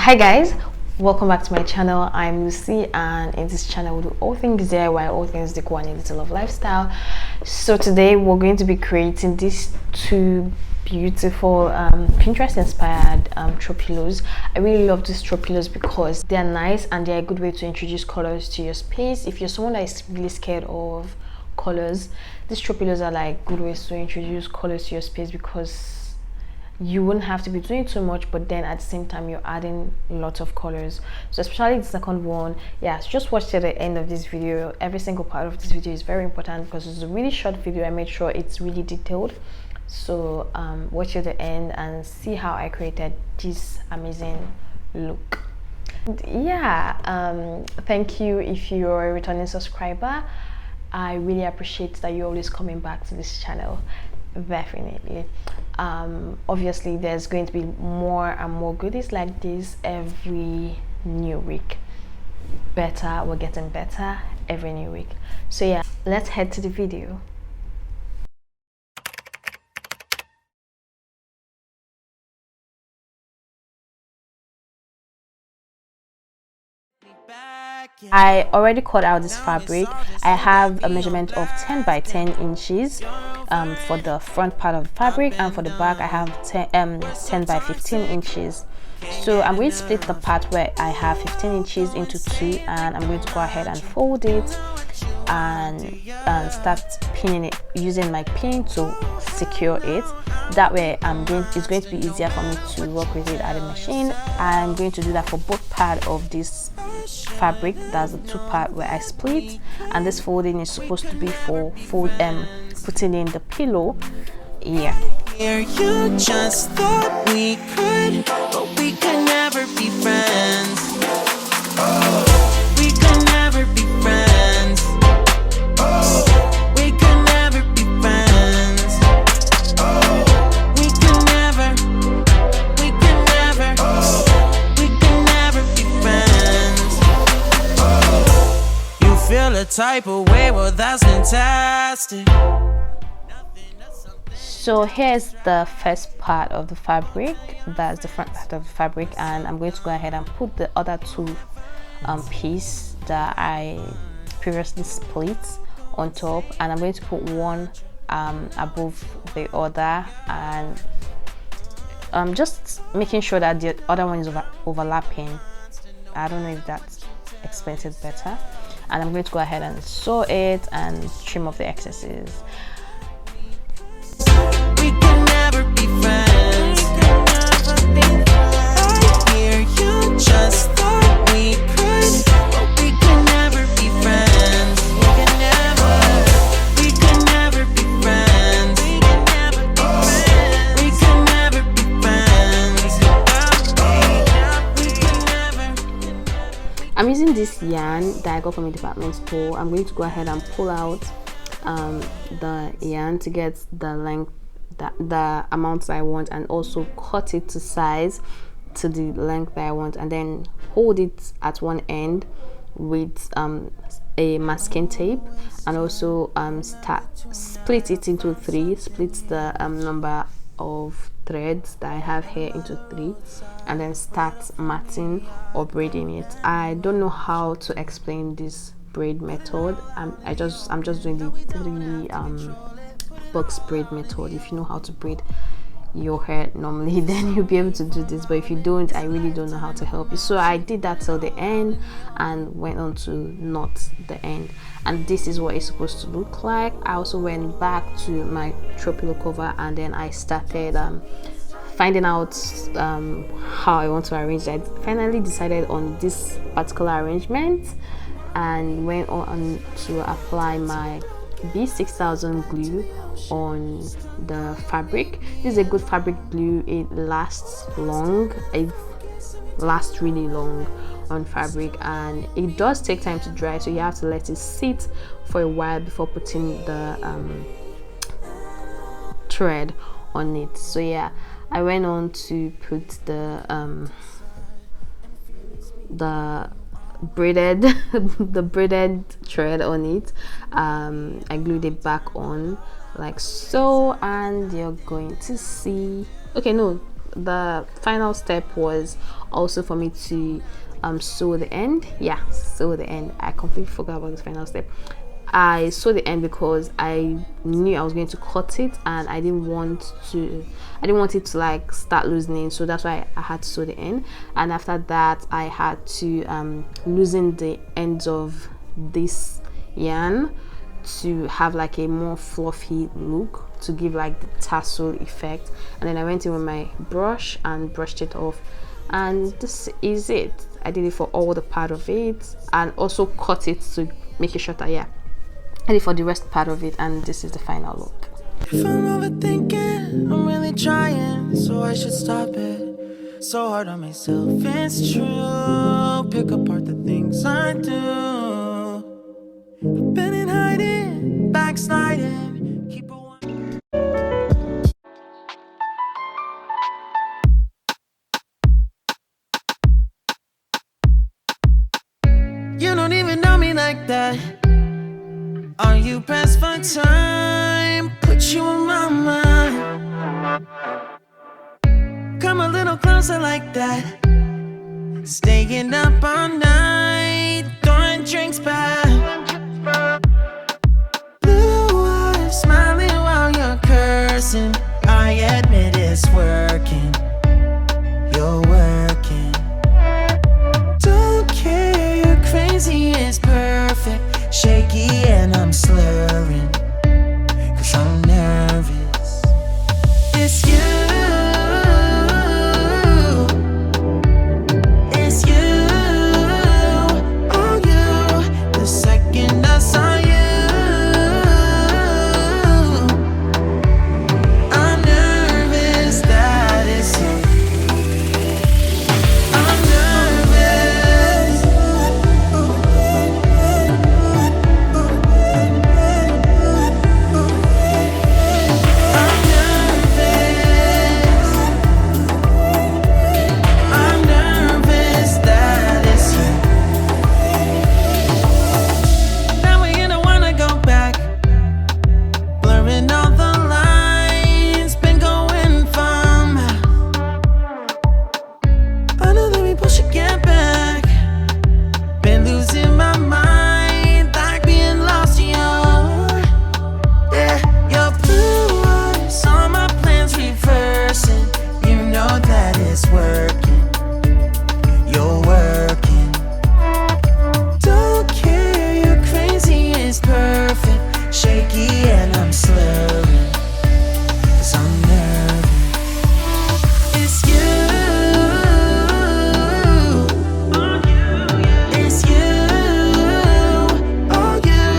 Hi guys, welcome back to my channel. I'm Lucy, and in this channel we do all things DIY, all things decor, and a little of lifestyle. So today we're going to be creating these two beautiful Pinterest inspired throw pillows. I really love these throw pillows because they're nice and they're a good way to introduce colors to your space. If you're someone that is really scared of colors, these throw pillows are like good ways to introduce colors to your space because you wouldn't have to be doing too much, but then at the same time you're adding lots of colors. So especially the second one, yeah, so just watch till the end of this video. Every single part of this video is very important because it's a really short video. I made sure it's really detailed, so watch till the end and see how I created this amazing look. Yeah, thank you if you're a returning subscriber. I really appreciate that you're always coming back to this channel. Definitely. Obviously there's going to be more and more goodies like this every new week. We're getting better every new week. So yeah, let's head to the video. I already cut out this fabric. I have a measurement of 10 by 10 inches for the front part of the fabric, and for the back I have 10 by 15 inches. So I'm going to split the part where I have 15 inches into two, and I'm going to go ahead and fold it and start pinning it using my pin to secure it. That way it's going to be easier for me to work with it at the machine. I'm going to do that for both part of this fabric. That's the two part where I split, and this folding is supposed to be for putting in the pillow. Yeah. You just thought we could, but we could never be friends. We could never be friends. We could never be friends. We could never. We could never. We could never be friends. You feel a type of way, well that's fantastic. So here's the first part of the fabric. That's the front part of the fabric, and I'm going to go ahead and put the other two pieces that I previously split on top, and I'm going to put one above the other, and just making sure that the other one is overlapping. I don't know if that explains it better. And I'm going to go ahead and sew it and trim off the excesses. We can never be friends. I hear you just thought we could, but we can never be friends. We can never. We can never be friends. We can never be friends. We can never. I'm using this yarn that I got from a department store. I'm going to go ahead and pull out the yarn to get the length, the amounts I want, and also cut it to size to the length that I want, and then hold it at one end with a masking tape, and also split it into three, split the number of threads that I have here into three, and then start matting or braiding it. I don't know how to explain this braid method. I'm just doing the three box braid method. If you know how to braid your hair normally, then you'll be able to do this, but if you don't, I really don't know how to help you. So I did that till the end and went on to knot the end, and this is what it's supposed to look like. I also went back to my throw pillow cover, and then I started finding out how I want to arrange it. I finally decided on this particular arrangement and went on to apply my B6000 glue on the fabric. This is a good fabric glue. It lasts long. It lasts really long on fabric, and it does take time to dry, so you have to let it sit for a while before putting the thread on it. So yeah, I went on to put the braided the braided thread on it. I glued it back on like so, and you're going to see, okay, no, the final step was also for me to sew the end. Yeah, sew the end. I completely forgot about the final step. I sewed the end because I knew I was going to cut it, and I didn't want it to like start loosening, so that's why I had to sew the end. And after that, I had to loosen the ends of this yarn to have like a more fluffy look, to give like the tassel effect. And then I went in with my brush and brushed it off, and this is it. I did it for all the part of it, and also cut it to make it shorter. Yeah, I did for the rest part of it, and this is the final look. If I'm overthinking, I'm really trying, so I should stop it. So hard on myself, it's true. Pick apart the things I do. Been in hiding, backsliding, keep a You don't even know me like that. Are you pressed for time? Put you in my mind. Come a little closer like that. Staying up all night, throwing drinks back. Blue eyes smiling while you're cursing. I admit it's working. You're working. Don't care, you're crazy, it's perfect. Shaky and I'm slurring, 'cause I'm nervous. It's you. It's you. Oh, you. The second I saw you, I'm nervous that it's you. I'm nervous. I'm nervous. I'm nervous that it's you. Now we don't wanna go back. Blurring all the lines, been going from. I know that we both should get back. Been losing my mind, like being lost in yeah, your blue eyes, all my plans reversing. You know that it's working. You're working. Don't care, you're crazy, it's perfect. Shaky and I'm slurring, 'cause I'm nervous. It's you. It's you. Oh, you.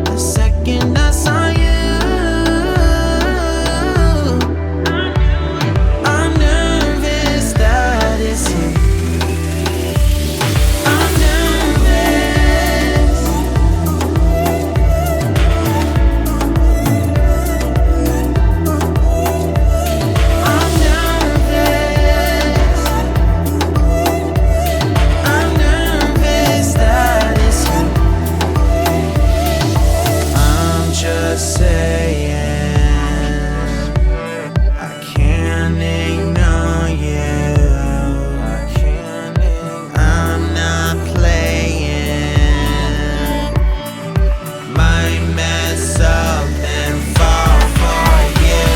The second I saw you, I'm nervous that it's you. I'm nervous. I'm nervous. I'm nervous that it's you. I'm just saying, I can't ignore you. I'm not playing. Might mess up and fall for you.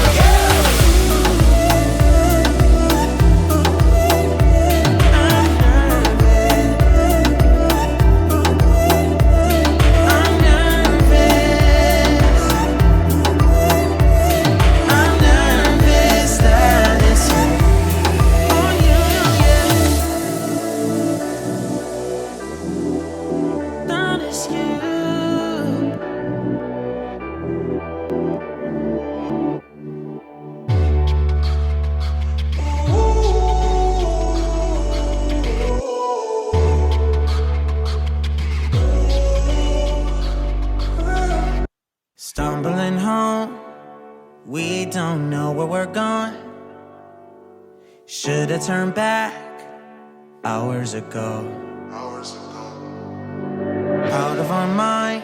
I'm nervous. I'm nervous. I'm nervous that it's you. Oh, you, that it's you. Stumbling home, we don't know where we're going. Should've turned back hours ago. Out of our mind,